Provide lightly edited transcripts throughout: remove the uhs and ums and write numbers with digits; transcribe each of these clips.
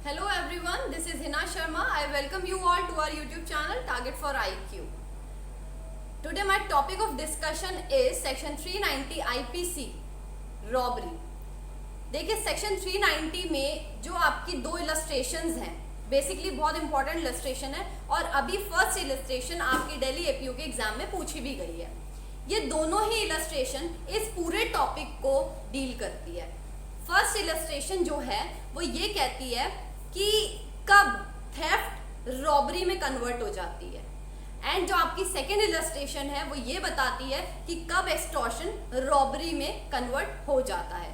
Hello everyone, this is Hina Sharma. I welcome you all to our YouTube channel Target for IQ. Today my topic of discussion is Section 390 IPC robbery. देखिए section 390 में जो आपकी दो illustrations हैं, basically बहुत important illustration है और अभी फर्स्ट इलस्ट्रेशन आपकी दिल्ली एपीयू के एग्जाम में पूछी भी गई है। ये दोनों ही इलस्ट्रेशन इस पूरे टॉपिक को डील करती है। फर्स्ट इलस्ट्रेशन जो है वो ये कहती है कि कब थेफ्ट रॉबरी में कन्वर्ट हो जाती है, एंड जो आपकी सेकेंड इलस्ट्रेशन है वो ये बताती है कि कब एक्सटॉर्शन रॉबरी में कन्वर्ट हो जाता है।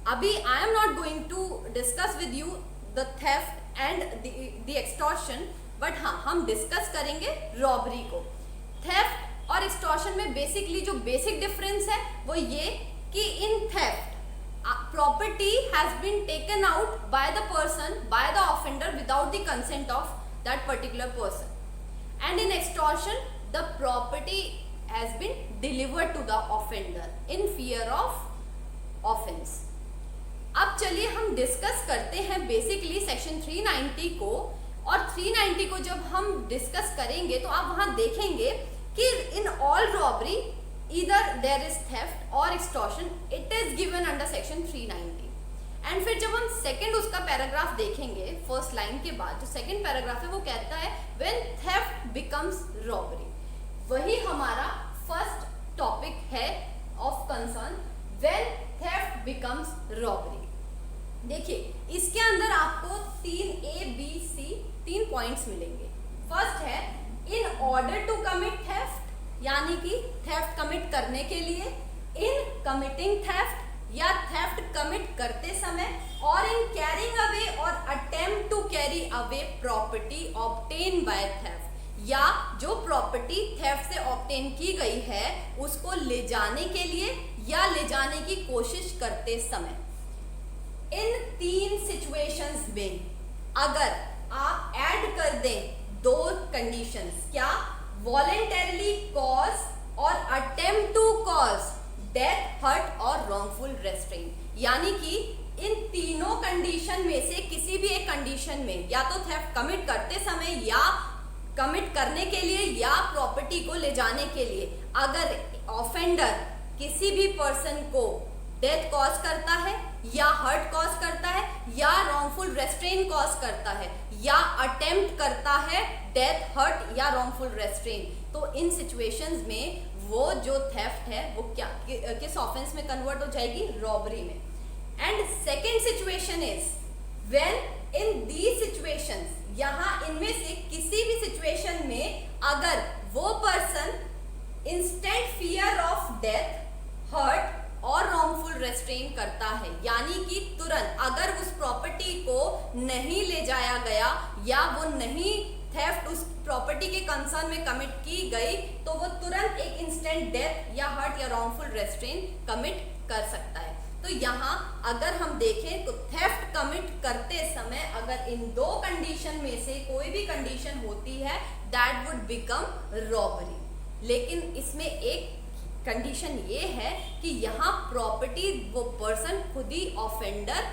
अभी I am not going to discuss with you the theft and the extortion, but हाँ हम डिस्कस करेंगे रॉबरी को। थेफ्ट और एक्सटॉर्शन में बेसिकली जो बेसिक डिफरेंस है वो ये कि इन theft property has been taken out by the person, by the offender without the consent of that particular person, and in extortion the property has been delivered to the offender in fear of offense. अब चलिए हम discuss करते हैं basically section 390 को, और 390 को जब हम डिस्कस करेंगे तो आप वहां देखेंगे कि in all robbery either there is theft or extortion, it is given under section 390. And फिर जब हम सेकंड उसका पैराग्राफ देखेंगे फर्स्ट लाइन के बाद, जो सेकंड पैराग्राफ है वो कहता है when theft becomes robbery. वही हमारा फर्स्ट टॉपिक है of concern, when theft becomes robbery. देखिए इसके अंदर आपको तीन पॉइंट्स मिलेंगे। फर्स्ट है in order to commit theft, यानी कि थेफ्ट कमिट करने के लिए, इन कमिटिंग थेफ्ट या थेफ्ट कमिट करते समय, और इन कैरिंग अवे और attempt to carry away property obtain by theft, या जो प्रॉपर्टी थेफ्ट से ऑब्टेन की गई है उसको ले जाने के लिए या ले जाने की कोशिश करते समय। इन तीन सिचुएशंस में अगर आप ऐड कर दें दो कंडीशंस, क्या voluntarily cause और attempt to cause death, hurt और wrongful restraint, यानी कि इन तीनों कंडीशन में से किसी भी एक कंडीशन में, या तो थेफ्ट कमिट करते समय या कमिट करने के लिए या प्रॉपर्टी को ले जाने के लिए, अगर ऑफेंडर किसी भी पर्सन को डेथ कॉज करता है या हर्ट कॉज करता है या रॉन्गफुल रेस्ट्रेन कॉज करता है या अटेम्प्ट करता है डेथ, हर्ट या रॉन्गफुल रेस्ट्रेन, तो इन सिचुएशंस में वो जो थेफ्ट है वो क्या किस ऑफेंस में कन्वर्ट हो जाएगी? रॉबरी में। And second situation is when in these situations, यहाँ इनमें से किसी भी सिचुएशन में अगर वो person instant fear of death, hurt और रॉन्गफुल रेस्ट्रेन करता है, यानी कि तुरंत अगर उस प्रॉपर्टी को नहीं ले जाया गया या वो नहीं थेफ्ट उस प्रॉपर्टी के कंसर्न में कमिट की गई, तो वो तुरंत एक इंस्टेंट डेथ या हर्ट या रॉन्गफुल रेस्ट्रेन कमिट कर सकता है। तो यहाँ अगर हम देखें तो थेफ्ट कमिट करते समय अगर इन दो कंडीशन में से कोई भी कंडीशन होती है, दैट वुड बिकम रॉबरी। लेकिन इसमें एक कंडीशन ये है कि यहाँ प्रॉपर्टी वो पर्सन खुद ही offender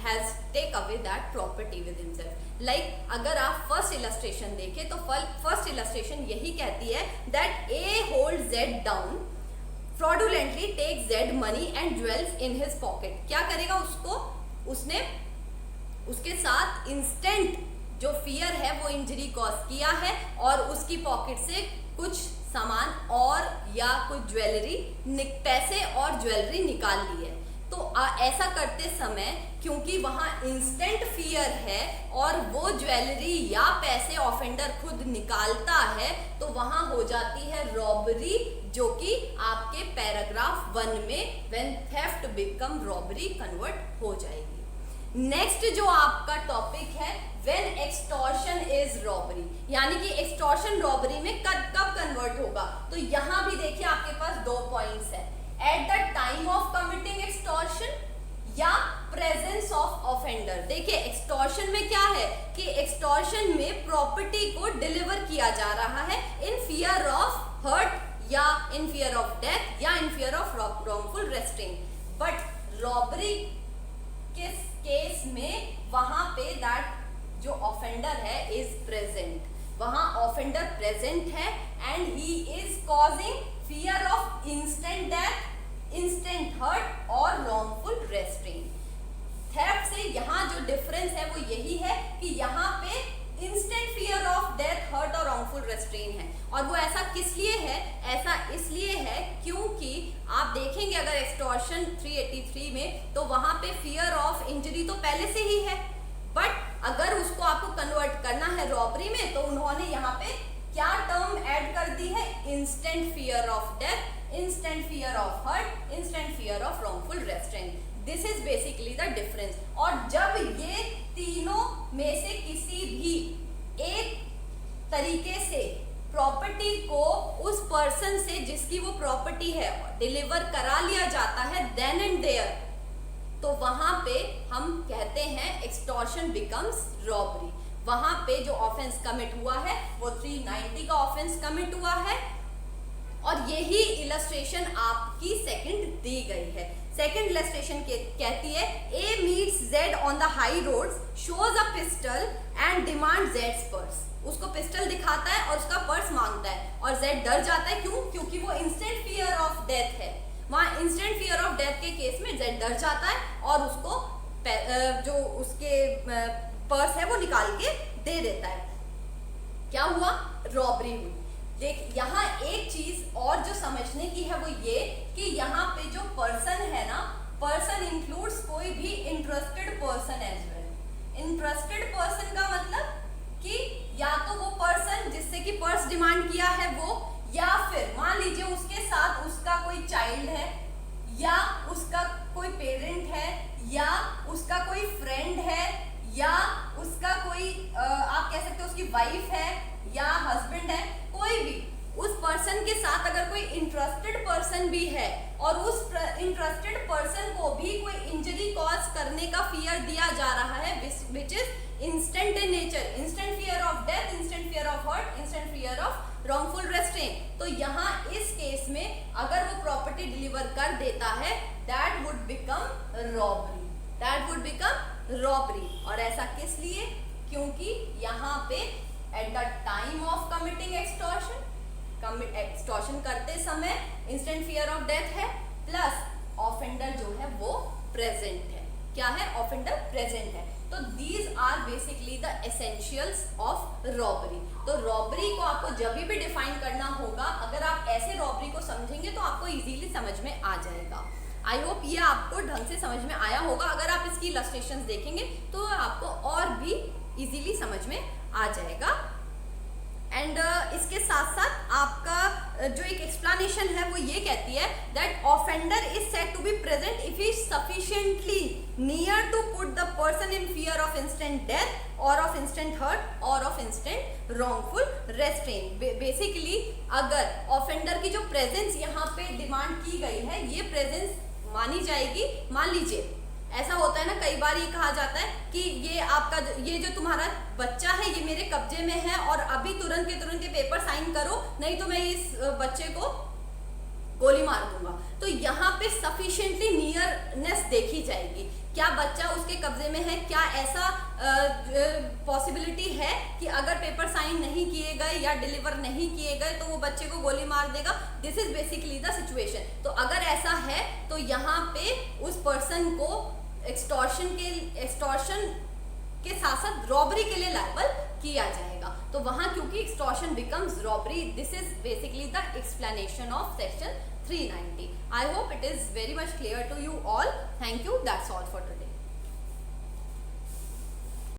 has take away that property with himself. Like अगर आप फर्स्ट इलस्ट्रेशन देखें तो फर्स्ट इलस्ट्रेशन यही कहती है that A hold Z down, fraudulently take Z money and jewels in his pocket. क्या करेगा? उसने उसके साथ इंस्टेंट जो फियर है वो इंजरी कॉज किया है और उसकी पॉकेट से कुछ सामान और या कुछ ज्वेलरी, पैसे और ज्वेलरी निकाल ली है। तो ऐसा करते समय क्योंकि वहाँ इंस्टेंट फियर है और वो ज्वेलरी या पैसे ऑफेंडर खुद निकालता है, तो वहाँ हो जाती है रॉबरी, जो कि आपके पैराग्राफ 1 में when theft become robbery convert हो जाएगी। नेक्स्ट जो आपका टॉपिक है व्हेन एक्सटॉर्शन इज रॉबरी, यानी कि एक्सटॉर्शन रॉबरी में कब कन्वर्ट होगा। तो यहाँ भी देखिए आपके पास दो पॉइंट्स है, at the time of committing extortion या प्रेजेंस ऑफ ऑफेंडर। देखिए एक्सटॉर्शन में क्या है कि एक्सटॉर्शन में प्रॉपर्टी को डिलीवर किया जा रहा है इन फियर ऑफ हर्ट या इन फियर ऑफ डेथ या in fear of wrongful restraint, but robbery किस केस में वहां पे दैट जो ऑफेंडर है इज प्रेजेंट, वहां ऑफेंडर प्रेजेंट है and he is causing fear of instant death, instant hurt और रॉन्गफुल रेस्ट्रेन। थेफ्ट से यहाँ जो डिफरेंस है वो यही है कि यहाँ पे instant fear of death, hurt और रॉन्गफुल रेस्ट्रेन है। और वो ऐसा किस लिए है? ऐसा इसलिए है क्योंकि आप देखेंगे अगर एक्सटॉर्शन 383 में तो वहां पे फियर ऑफ इंजरी तो पहले से ही है, बट अगर उसको आपको कन्वर्ट करना है रॉबरी में तो उन्होंने यहाँ पे क्या टर्म ऐड कर दी है? Instant fear of death, instant fear of hurt, instant fear of wrongful restraint. This is basically the difference. और जब ये तीनों में से किसी भी एक तरीके से प्रॉपर्टी को उस पर्सन से जिसकी वो प्रॉपर्टी है डिलीवर करा लिया जाता है देन एंड देयर, तो वहां पे हम कहते हैं एक्सटॉर्शन बिकम्स रॉबरी। वहां पे जो ऑफेंस कमिट हुआ है वो 390 का ऑफेंस कमिट हुआ है। और यही इलस्ट्रेशन आपकी सेकंड दी गई है। सेकंड इलस्ट्रेशन कहती है A meets Z on the high roads, shows a pistol and demands Z's purse। उसको पिस्टल दिखाता है और उसका पर्स मांगता है और Z डर जाता है। क्यों? क्योंकि वो इंस्टेंट फियर ऑफ डेथ है। वहां इंस्टेंट फियर ऑफ डेथ के केस में Z डर जाता है और उसको जो उसके पर्स है वो निकाल के दे देता है। क्या हुआ? रॉबरी हुई। देख यहाँ एक चीज और जो समझने की है वो ये कि यहाँ पे जो पर्सन है ना, पर्सन इंक्लूड्स कोई भी interested person as well. Interested person का मतलब कि या तो वो पर्सन जिससे कि पर्स डिमांड किया है वो, या फिर मान लीजिए उसके साथ उसका कोई चाइल्ड है या उसका कोई पेरेंट है या उसका कोई फ्रेंड है या उसका कोई आप कह सकते हो उसकी वाइफ है या हस्बैंड है, कोई भी उस पर्सन के साथ अगर कोई इंटरेस्टेड पर्सन भी है और उस इंटरेस्टेड पर्सन को भी कोई इंजरी कॉज करने का फियर दिया जा रहा है which is instant in nature, instant fear of death, instant fear of hurt, instant fear of wrongful restraint, तो यहाँ इस केस में अगर वो प्रॉपर्टी डिलीवर कर देता है that would become robbery, that would become robbery. और ऐसा किस लिए? क्योंकि यहाँ पे at the time of committing extortion, extortion करते समय इंस्टेंट फियर ऑफ डेथ है प्लस ऑफेंडर जो है वो प्रेजेंट है। क्या है? ऑफेंडर प्रेजेंट है। तो these are basically the essentials of robbery. तो रॉबरी को आपको जब भी डिफाइन करना होगा, अगर आप ऐसे रॉबरी को समझेंगे तो आपको इजीली समझ में आ जाएगा। आई होप ये आपको ढंग से समझ में आया होगा। अगर आप इसकी इलस्ट्रेशंस देखेंगे तो आपको और भी इजीली समझ में आ जाएगा। एंड इसके साथ साथ आपका जो एक एक्सप्लेनेशन है वो ये कहती है that offender is said to be present if he sufficiently near to put the person in fear of instant death और ऑफ इंस्टेंट हर्ट और of instant wrongful restraint. Basically अगर ऑफेंडर की जो प्रेजेंस यहाँ पे डिमांड की गई है ये प्रेजेंस मानी जाएगी। मान लीजिए ऐसा होता है ना, कई बार ये कहा जाता है कि ये आपका ये जो तुम्हारा बच्चा है ये मेरे कब्जे में है और अभी तुरंत के तुरंत ये पेपर साइन करो, नहीं तो मैं इस बच्चे को गोली मार दूंगा। तो यहाँ पे सफिशिएंटली नियरनेस देखी जाएगी। क्या बच्चा उसके कब्जे में है? क्या ऐसा पॉसिबिलिटी है कि अगर पेपर साइन नहीं किए गए या डिलीवर नहीं किए गए तो वो बच्चे को गोली मार देगा? This is basically the situation. तो अगर ऐसा है तो यहाँ पे उस पर्सन को एक्सटॉर्शन के साथ साथ रॉबरी के लिए लायबल किया जाएगा। तो वहां क्योंकि extortion becomes robbery, this is basically the explanation of section 390. I hope it is very much clear to you all. Thank you. That's all for today.